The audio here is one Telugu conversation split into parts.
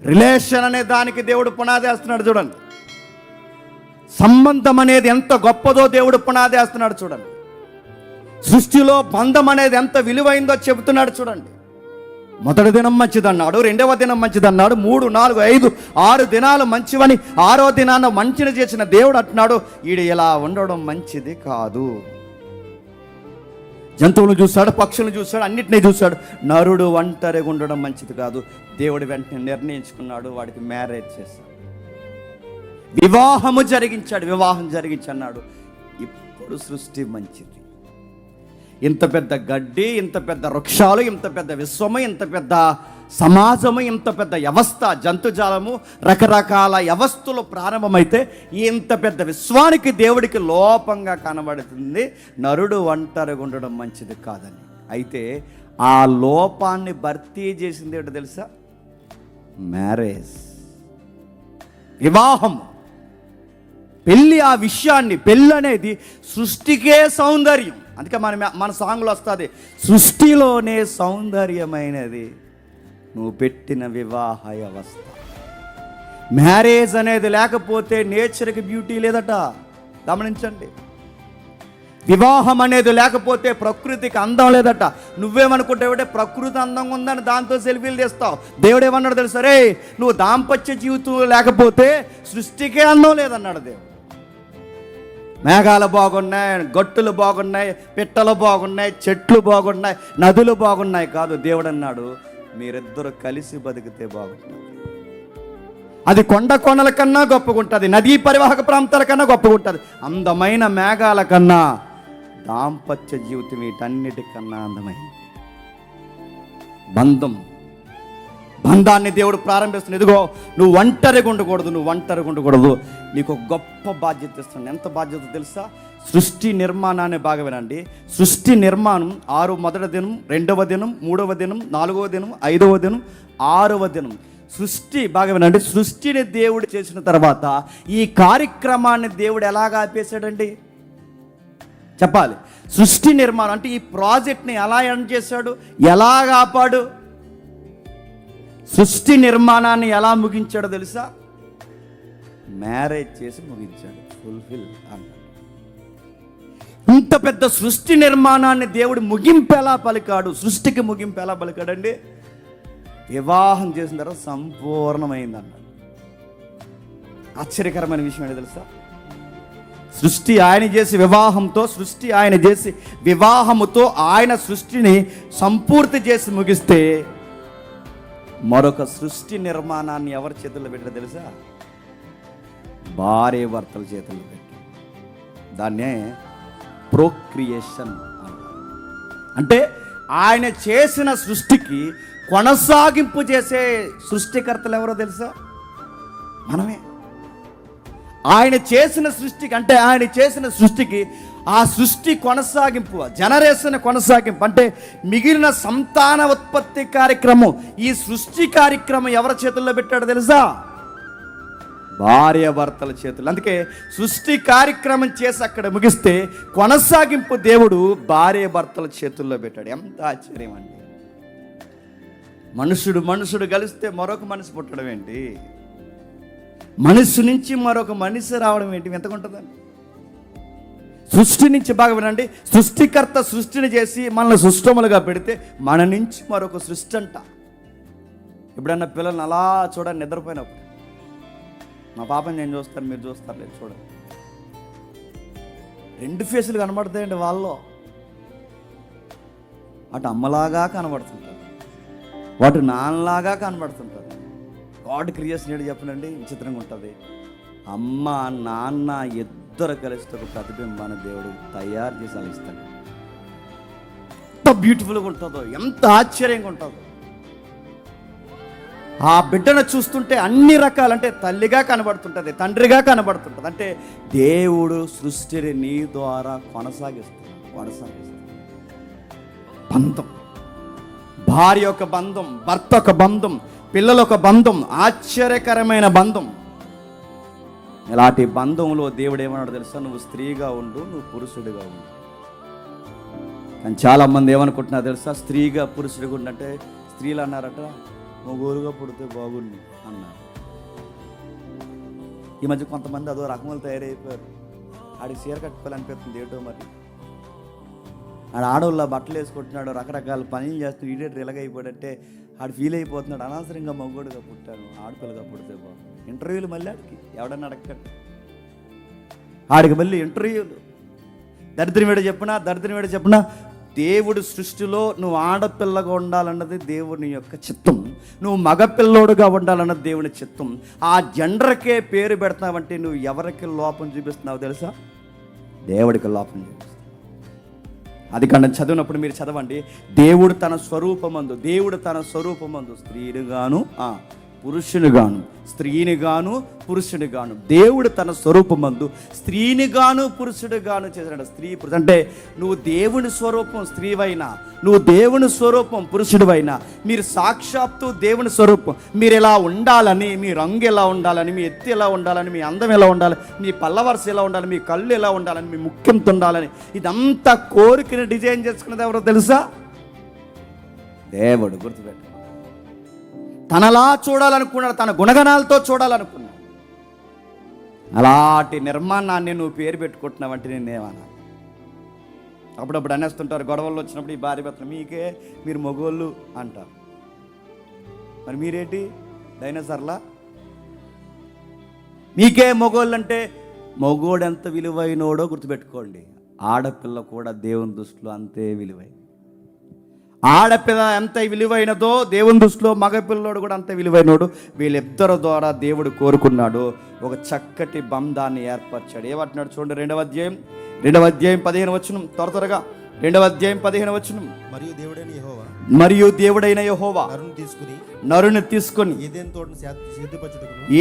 రిలేషన్ అనే దానికి దేవుడు పునాది వేస్తున్నాడు చూడండి. సంబంధం అనేది ఎంత గొప్పదో దేవుడు పునాది వేస్తున్నాడు చూడండి. సృష్టిలో బంధం అనేది ఎంత విలువైందో చెబుతున్నాడు చూడండి. మొదటి దినం మంచిదన్నాడు, రెండవ దినం మంచిదన్నాడు, 3, 4, 5, 6 దినాలు మంచివని 6వ దినాన మంచిని చేసిన దేవుడు అంటున్నాడు, ఈడు ఇలా ఉండడం మంచిది కాదు. జంతువులను చూశాడు, పక్షులను చూశాడు, అన్నిటినీ చూశాడు. నరుడు ఒంటరిగా ఉండడం మంచిది కాదు. దేవుడు వెంటనే నిర్ణయించుకున్నాడు, వాడికి మ్యారేజ్ చేశాడు, వివాహం జరిగించి అన్నాడు, ఇప్పుడు సృష్టి మంచిది. ఇంత పెద్ద గడ్డి, ఇంత పెద్ద వృక్షాలు, ఇంత పెద్ద విశ్వము, ఇంత పెద్ద సమాజము, ఇంత పెద్ద వ్యవస్థ, జంతుజాలము, రకరకాల వ్యవస్థలు ప్రారంభమైతే ఇంత పెద్ద విశ్వానికి దేవుడికి లోపంగా కనబడుతుంది. నరుడు ఒంటరిగా ఉండడం మంచిది కాదని. అయితే ఆ లోపాన్ని భర్తీ చేసింది ఏంటో తెలుసా? మ్యారేజ్, వివాహం, పెళ్ళి. ఆ విషయాన్ని, పెళ్ళి అనేది సృష్టికే సౌందర్యం. అందుకే మన సాంగ్లో వస్తుంది, సృష్టిలోనే సౌందర్యమైనది నువ్వు పెట్టిన వివాహ వ్యవస్థ. మ్యారేజ్ అనేది లేకపోతే నేచర్కి బ్యూటీ లేదట, గమనించండి. వివాహం అనేది లేకపోతే ప్రకృతికి అందం లేదట. నువ్వేమనుకుంటావంటే ప్రకృతి అందంగా ఉందని దాంతో సెల్ఫీలు తీస్తావు. దేవుడు ఏమన్నాడు తెలుసా? రే, నువ్వు దాంపత్య జీవితం లేకపోతే సృష్టికే అందం లేదన్నాడు దేవుడు. మేఘాలు బాగున్నాయి, గట్టులు బాగున్నాయి, పిట్టలు బాగున్నాయి, చెట్లు బాగున్నాయి, నదులు బాగున్నాయి కాదు. దేవుడు అన్నాడు, మీరిద్దరు కలిసి బతికితే బాగుంటుంది. అది కొండల కన్నా గొప్పగా ఉంటుంది, నదీ పరివాహక ప్రాంతాల కన్నా గొప్పగా ఉంటుంది. అందమైన మేఘాల కన్నా దాంపత్య జీవితం వీటన్నిటికన్నా అందమైంది. బంధాన్ని దేవుడు ప్రారంభిస్తున్నాడు. ఇదిగో, నువ్వు ఒంటరిగా ఉండకూడదు, నీకు ఒక గొప్ప బాధ్యత ఇస్తున్నాను. ఎంత బాధ్యత తెలుసా? సృష్టి నిర్మాణాన్ని బాగా వినండి. సృష్టి నిర్మాణం 6 మొదటి దినం, 2వ దినం, 3వ దినం, 4వ దినం, 5వ దినం, 6వ దినం. సృష్టి బాగా వినండి. సృష్టిని దేవుడు చేసిన తర్వాత ఈ కార్యక్రమాన్ని దేవుడు ఎలాగా ఆపేశాడండి చెప్పాలి. సృష్టి నిర్మాణం అంటే ఈ ప్రాజెక్ట్ని ఎలా ఎండ్ చేశాడు, ఎలాగ ఆపాడు? సృష్టి నిర్మాణాన్ని ఎలా ముగించాడో తెలుసా? మ్యారేజ్ చేసి ముగించాడు. ఫుల్ఫిల్ అన్నాడు. ఇంత పెద్ద సృష్టి నిర్మాణాన్ని దేవుడు ముగింపు ఎలా పలికాడు? సృష్టికి ముగింపు ఎలా పలికాడండి? వివాహం చేసిన తర్వాత సంపూర్ణమైంది అన్నాడు. ఆశ్చర్యకరమైన విషయం ఏంటో తెలుసా? సృష్టి ఆయన చేసి వివాహముతో ఆయన సృష్టిని సంపూర్తి చేసి ముగిస్తే మరొక సృష్టి నిర్మాణాన్ని ఎవరి చేతుల్లో పెట్టారో తెలుసా? భార్య భర్తల చేతుల్లో పెట్టి. దాన్నే ప్రోక్రియేషన్ అంటారు. అంటే ఆయన చేసిన సృష్టికి కొనసాగింపు చేసే సృష్టికర్తలు ఎవరో తెలుసా? మనమే. ఆయన చేసిన సృష్టికి ఆ సృష్టి కొనసాగింపు, జనరేషన్ కొనసాగింపు, అంటే మిగిలిన సంతాన ఉత్పత్తి కార్యక్రమం, ఈ సృష్టి కార్యక్రమం ఎవరి చేతుల్లో పెట్టాడో తెలుసా? భార్య భర్తల చేతులు. అందుకే సృష్టి కార్యక్రమం చేసి అక్కడ ముగిస్తే కొనసాగింపు దేవుడు భార్య భర్తల చేతుల్లో పెట్టాడు. ఎంత ఆశ్చర్యం అండి! మనుషుడు కలిస్తే మరొక మనిషి పుట్టడం ఏంటి? మనిషి నుంచి మరొక మనిషి రావడం ఏంటి? ఎంతకుంటుందండి? సృష్టి నుంచి బాగా వినండి. సృష్టికర్త సృష్టిని చేసి మనల్ని సృష్టములుగా పెడితే మన నుంచి మరొక సృష్టి అంట. ఎప్పుడన్నా పిల్లల్ని అలా చూడండి, నిద్రపోయినప్పుడు మా పాపని నేను చూస్తాను, మీరు చూస్తారు లేదు, చూడండి, 2 ఫేసులు కనబడతాయండి వాళ్ళలో. అటు అమ్మలాగా కనబడుతుంటారు, వాటి నాన్నలాగా కనబడుతుంటారు. గాడ్ క్రియేషన్ ఏంటి చెప్పనండి, విచిత్రంగా ఉంటుంది. అమ్మ నాన్న ఇద్దరు కలిసి ఒక ప్రతిబింబాన్ని దేవుడు తయారు చేసి అలిస్తాడు. ఎంత బ్యూటిఫుల్గా ఉంటుందో, ఎంత ఆశ్చర్యంగా ఉంటుందో. ఆ బిడ్డను చూస్తుంటే అన్ని రకాలు, అంటే తల్లిగా కనబడుతుంటుంది, తండ్రిగా కనబడుతుంటుంది. అంటే దేవుడు సృష్టిని నీ ద్వారా కొనసాగిస్తాడు. బంధం, భార్య ఒక బంధం, భర్త ఒక బంధం, పిల్లల ఒక బంధం, ఆశ్చర్యకరమైన బంధం. ఇలాంటి బంధంలో దేవుడు ఏమన్నాడు తెలుసా? నువ్వు స్త్రీగా ఉండు, నువ్వు పురుషుడిగా ఉండు. కానీ చాలామంది ఏమనుకుంటున్నారు తెలుసా? స్త్రీగా పురుషుడిగా ఉండంటే స్త్రీలు అన్నారట, మొగోలుగా పుడితే బాగుండు అన్నారు. ఈ మధ్య కొంతమంది అదో రకములు తయారైపోయారు. ఆడికి చీర కట్టుకోవాలనిపిస్తుంది ఏంటో మరి. ఆడవాళ్ళ బట్టలు వేసుకుంటున్నాడు, రకరకాల పనులు చేస్తున్నాడు, ఈడేటర్ ఇలాగైపోయాడంటే ఆడు ఫీల్ అయిపోతున్నాడు. అనవసరంగా మగోడుగా పుట్టాను, ఆడపిల్లగా పుడితే బాగు. ఇంటర్వ్యూలు మళ్ళీ ఆడికి ఎవడన్నా అడగండి, ఆడికి మళ్ళీ ఇంటర్వ్యూలు. దరిద్రం ఏడ చెప్పినా దేవుడి సృష్టిలో నువ్వు ఆడపిల్లగా ఉండాలన్నది దేవుని యొక్క చిత్తం, నువ్వు మగపిల్లోడుగా ఉండాలన్నది దేవుని చిత్తం. ఆ జెండర్కే పేరు పెడతావంటే నువ్వు ఎవరికి లోపం చూపిస్తున్నావు తెలుసా? దేవుడికి లోపం చూపిస్తావు. అది కన్నా చదివినప్పుడు మీరు చదవండి. దేవుడు తన స్వరూపమందు స్త్రీనిగాను పురుషునిగాను, స్త్రీనిగాను పురుషునిగాను, దేవుడు తన స్వరూపమందు స్త్రీనిగాను పురుషుడిగాను చేశాడు. స్త్రీ పురుషుడు అంటే నువ్వు దేవుని స్వరూపం స్త్రీవైనా, నువ్వు దేవుని స్వరూపం పురుషుడివైనా, మీరు సాక్షాత్తు దేవుని స్వరూపం. మీరు ఎలా ఉండాలని, మీ రంగు ఎలా ఉండాలని, మీ ఎత్తు ఎలా ఉండాలని, మీ అందం ఎలా ఉండాలి, మీ పల్లవరస ఎలా ఉండాలి, మీ కళ్ళు ఎలా ఉండాలని, మీ ముఖ్యంతో ఉండాలని, ఇదంతా కోరికని డిజైన్ చేసుకున్నది ఎవరో తెలుసా? దేవుడు. గుర్తుపెట్టు. తనలా చూడాలనుకున్నాడు, తన గుణగణాలతో చూడాలనుకున్నాడు. అలాంటి నిర్మాణాన్ని నువ్వు పేరు పెట్టుకుంటున్నావంటే నేనేమన్నా. అప్పుడప్పుడు అనేస్తుంటారు గొడవల్లో వచ్చినప్పుడు, ఈ భార్య భర్తలు మీకే, మీరు మగోళ్ళు అంటారు. మరి మీరేంటి డైనోసార్లా? మీకే మగోళ్ళు అంటే మగోడు ఎంత విలువైనోడో గుర్తుపెట్టుకోండి. ఆడపిల్ల కూడా దేవుని దృష్టిలో అంతే విలువైన. ఆడపిల్ల ఎంత విలువైనదో దేవుని దృష్టిలో మగపిల్లోడు కూడా అంత విలువైనోడు. వీళ్ళిద్దరి ద్వారా దేవుడు కోరుకున్నాడు, ఒక చక్కటి బంధాన్ని ఏర్పరిచాడు. ఏమంటున్నాడు చూడండి, 2వ అధ్యాయం 15 వచనం, త్వరగా 2వ అధ్యాయం 15 వచనం. మరియు దేవుడైన యెహోవా నరుని తీసుకుని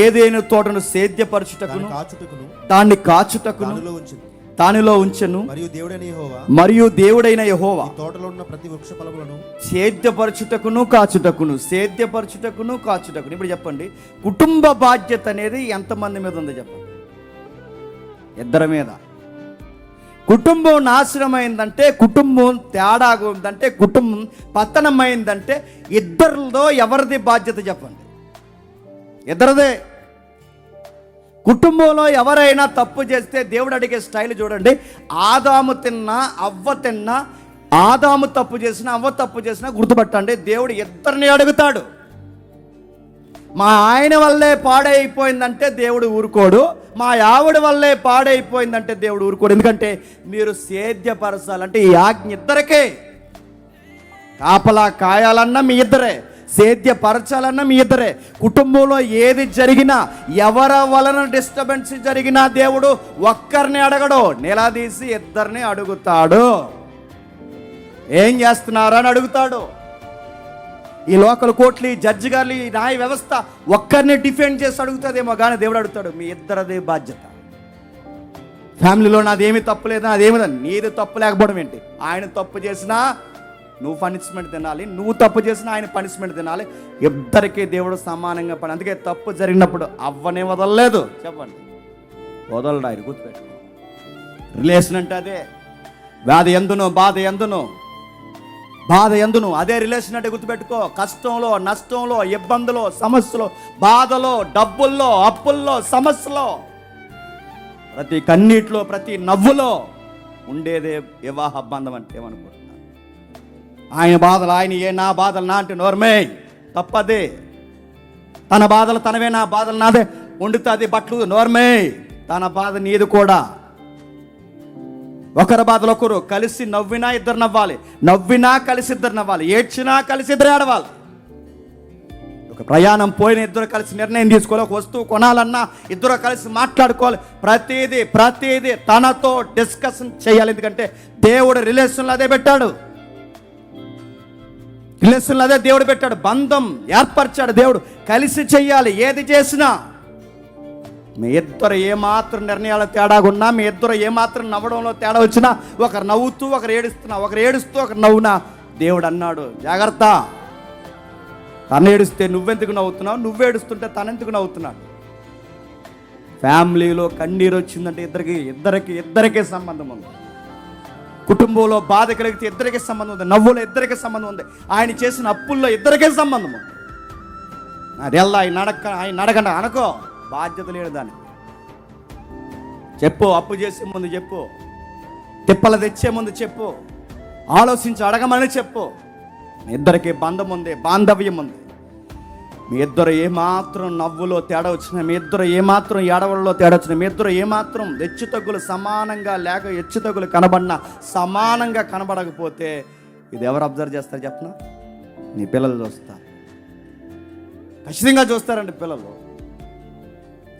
ఏదైనా తోటను సేద్యపరచుటకును దాన్ని కాచుటకును దానిలో ఉంచెను. మరియు దేవుడైన యెహోవా తోటలో ఉన్న ప్రతి వృక్ష ఫలములను సేద్యపరచుటకును కాచుటకును. ఇప్పుడు చెప్పండి, కుటుంబ బాధ్యత అనేది ఎంతమంది మీద ఉందో చెప్పండి? ఇద్దరి మీద. కుటుంబం నాశనమైందంటే, కుటుంబం తేడాగా ఉందంటే, కుటుంబం పతనమైందంటే ఇద్దరిలో ఎవరిది బాధ్యత చెప్పండి? ఇద్దరిదే. కుటుంబంలో ఎవరైనా తప్పు చేస్తే దేవుడు అడిగే స్టైల్ చూడండి. ఆదాము తిన్నా అవ్వ తిన్నా, ఆదాము తప్పు చేసినా అవ్వ తప్పు చేసినా గుర్తుపట్టండి, దేవుడు ఇద్దరిని అడుగుతాడు. మా ఆయన వల్లే పాడైపోయిందంటే దేవుడు ఊరుకోడు, మా ఆవిడ వల్లే పాడైపోయిందంటే దేవుడు ఊరుకోడు. ఎందుకంటే మీరు సేద్యపరచాలంటే ఈ ఆజ్ఞ ఇద్దరికే. కాపలా కాయాలన్నా మీ ఇద్దరే, సేద్యపరచాలన్నా మీ ఇద్దరే. కుటుంబంలో ఏది జరిగినా, ఎవరి వలన డిస్టర్బెన్స్ జరిగినా దేవుడు ఒక్కరిని అడగడు, నిలదీసి ఇద్దరిని అడుగుతాడు. ఏం చేస్తున్నారా అని అడుగుతాడు. ఈ లోకల్ కోర్టులు, ఈ జడ్జి గారు, ఈ న్యాయ వ్యవస్థ ఒక్కరిని డిఫెండ్ చేసి అడుగుతుందేమో కానీ దేవుడు అడుగుతాడు, మీ ఇద్దరిదే బాధ్యత. ఫ్యామిలీలో నాదేమి తప్పు లేదా, అదేమి నీది తప్పు లేకపోవడం ఏంటి? ఆయన తప్పు చేసినా నువ్వు పనిష్మెంట్ తినాలి, నువ్వు తప్పు చేసినా ఆయన పనిష్మెంట్ తినాలి. ఇద్దరికీ దేవుడు సమానంగా పని. అందుకే తప్పు జరిగినప్పుడు అవ్వనే వదలలేదు. చెప్పండి, వదలడు ఆయన. గుర్తుపెట్టుకో, రిలేషన్ అంటే అదే. వ్యాధి ఎందును, బాధ ఎందును అదే రిలేషన్ అంటే గుర్తుపెట్టుకో. కష్టంలో, నష్టంలో, ఇబ్బందులో, సమస్యలో, బాధలో, డబ్బుల్లో, అప్పుల్లో, సమస్యలో, ప్రతి కన్నీటిలో, ప్రతి నవ్వులో ఉండేదే వివాహ బంధం అంటే ఏమనుకుంటున్నా? ఆయన బాధలు ఆయన, నా బాధలు నా అంటే నోర్మే తప్పదే. తన బాధలు తనవే, నా బాధలు నాదే. వండుతుంది బట్టలు నోర్మే, తన బాధ నీది కూడా. ఒకరి బాధలు ఒకరు కలిసి నవ్వినా ఇద్దరు నవ్వాలి, నవ్వినా కలిసి ఇద్దరు నవ్వాలి, ఏడ్చినా కలిసి ఇద్దరు ఏడవాలి. ఒక ప్రయాణం పోయిన ఇద్దరు కలిసి నిర్ణయం తీసుకోవాలి, ఒక వస్తువు కొనాలన్నా ఇద్దరు కలిసి మాట్లాడుకోవాలి. ప్రతిదీ తనతో డిస్కషన్ చేయాలి. ఎందుకంటే దేవుడు రిలేషన్లో అదే పెట్టాడు. రిలేషన్లో అదే దేవుడు పెట్టాడు. బంధం ఏర్పరిచాడు దేవుడు. కలిసి చెయ్యాలి ఏది చేసినా. మీ ఇద్దరు ఏమాత్రం నిర్ణయాలు తేడాగున్నా, మీ ఇద్దరు ఏమాత్రం నవ్వడంలో తేడా వచ్చినా, ఒకరు నవ్వుతూ ఒకరు ఏడుస్తూ ఒకరు నవ్వునా, దేవుడు అన్నాడు జాగ్రత్త. తను ఏడుస్తే నువ్వెందుకు నవ్వుతున్నావు, నువ్వేడుస్తుంటే తనెందుకు నవ్వుతున్నాడు? ఫ్యామిలీలో కన్నీరు వచ్చిందంటే ఇద్దరికి సంబంధం ఉంది. కుటుంబంలో బాధ కలిగితే ఇద్దరికీ సంబంధం ఉంది. నవ్వులో ఇద్దరికీ సంబంధం ఉంది. ఆయన చేసిన అప్పుల్లో ఇద్దరికీ సంబంధం ఉంది. అది వెళ్ళా ఆయన అడగండి అనుకో, బాధ్యత లేడు దానికి. చెప్పు, అప్పు చేసే ముందు చెప్పు, తిప్పలు తెచ్చే ముందు చెప్పు, ఆలోచించి అడగమని చెప్పు. మీ ఇద్దరికి బంధం ఉంది, బాంధవ్యం ఉంది. మీ ఇద్దరు ఏమాత్రం నవ్వులో తేడా వచ్చినా, మీ ఇద్దరు ఏమాత్రం ఏడవల్లో తేడా వచ్చినా, మీ ఇద్దరు ఏమాత్రం హెచ్చుతగ్గులు సమానంగా లేక హెచ్చుతగ్గులు కనబడినా సమానంగా కనబడకపోతే ఇది ఎవరు అబ్జర్వ్ చేస్తారు చెప్పనా? నీ పిల్లలు చూస్తారు, ఖచ్చితంగా చూస్తారండి పిల్లలు.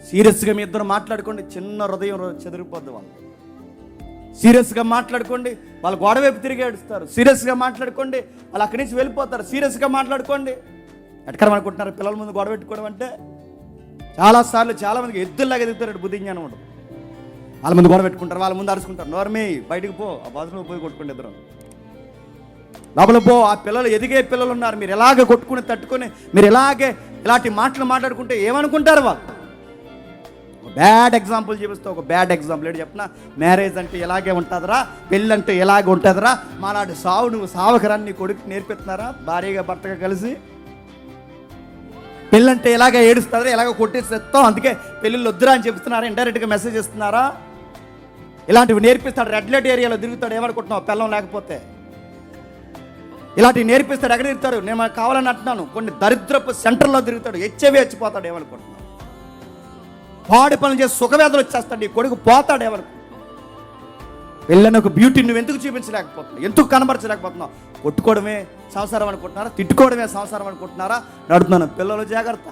సీరియస్గా మీ ఇద్దరు మాట్లాడుకోండి, చిన్న హృదయం చెదిరిపోద్ది వాళ్ళు. సీరియస్గా మాట్లాడుకోండి, వాళ్ళు గోడ వైపు తిరిగి ఏడుస్తారు. సీరియస్గా మాట్లాడుకోండి, వాళ్ళు అక్కడి నుంచి వెళ్ళిపోతారు. సీరియస్గా మాట్లాడుకోండి. ఎట్కరం అనుకుంటున్నారు పిల్లల ముందు గొడవ పెట్టుకోవడం అంటే? చాలాసార్లు చాలామందికి ఎద్దుల్లాగా ఎదుగుతారు, బుద్ధి జ్ఞానం ఉండదు. వాళ్ళ ముందు గొడవ పెట్టుకుంటారు, వాళ్ళ ముందు అరుచుకుంటారు. నోర్మే బయటకు పో, ఆ బాత్రూంలో పోయి కొట్టుకోండి ఇద్దరు. లోపల పో. ఆ పిల్లలు ఎదిగే పిల్లలు ఉన్నారు. మీరు ఎలాగ కొట్టుకుని తట్టుకొని మీరు ఇలాంటి మాటలు మాట్లాడుకుంటే ఏమనుకుంటారు వాళ్ళు? బ్యాడ్ ఎగ్జాంపుల్ చూపిస్తే ఒక బ్యాడ్ ఎగ్జాంపుల్ ఏంటి చెప్పిన? మ్యారేజ్ అంటే ఇలాగే ఉంటుందిరా, పెళ్ళి అంటే ఇలాగే ఉంటుందిరా, మాలాంటి సావు నువ్వు సావకరాన్ని నీ కొడుకు నేర్పిస్తున్నారా? భార్యగా భర్తగా కలిసి పెళ్ళంటే ఇలాగ ఏడుస్తుందిరా, ఇలాగ కొట్టేస్తాం, అందుకే పెళ్ళిళ్ళు వద్దురా అని చెప్తున్నారా? ఇండైరెక్ట్గా మెసేజ్ ఇస్తున్నారా? ఇలాంటివి నేర్పిస్తాడు. రెడ్ లైట్ ఏరియాలో తిరుగుతాడు, ఏమనుకుంటున్నావు పిల్లం లేకపోతే? ఇలాంటివి నేర్పిస్తాడు. ఎక్కడ తిరుగుతాడు? నేను మనకు కావాలని అంటున్నాను. కొన్ని దరిద్రపు సెంటర్లో తిరుగుతాడు, హెచ్ఐవి ఏమనుకుంటున్నావు? పాడి పనులు చేసి సుఖవేదలు వచ్చేస్తాడు, ఈ కొడుకు పోతాడు. ఎవరు పెళ్ళని ఒక బ్యూటీ నువ్వు ఎందుకు చూపించలేకపోతున్నావు? ఎందుకు కనబరచలేకపోతున్నావు? కొట్టుకోవడమే సంసారం అనుకుంటున్నారా? తిట్టుకోవడమే సంసారం అనుకుంటున్నారా? నడుతున్నాను. పిల్లలు జాగ్రత్త.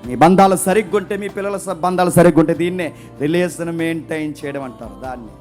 మీ బంధాలు సరిగ్గా ఉంటే, మీ పిల్లల బంధాలు సరిగ్గా ఉంటే దీన్నే రిలేషన్ మెయింటైన్ చేయడం అంటారు. దాన్ని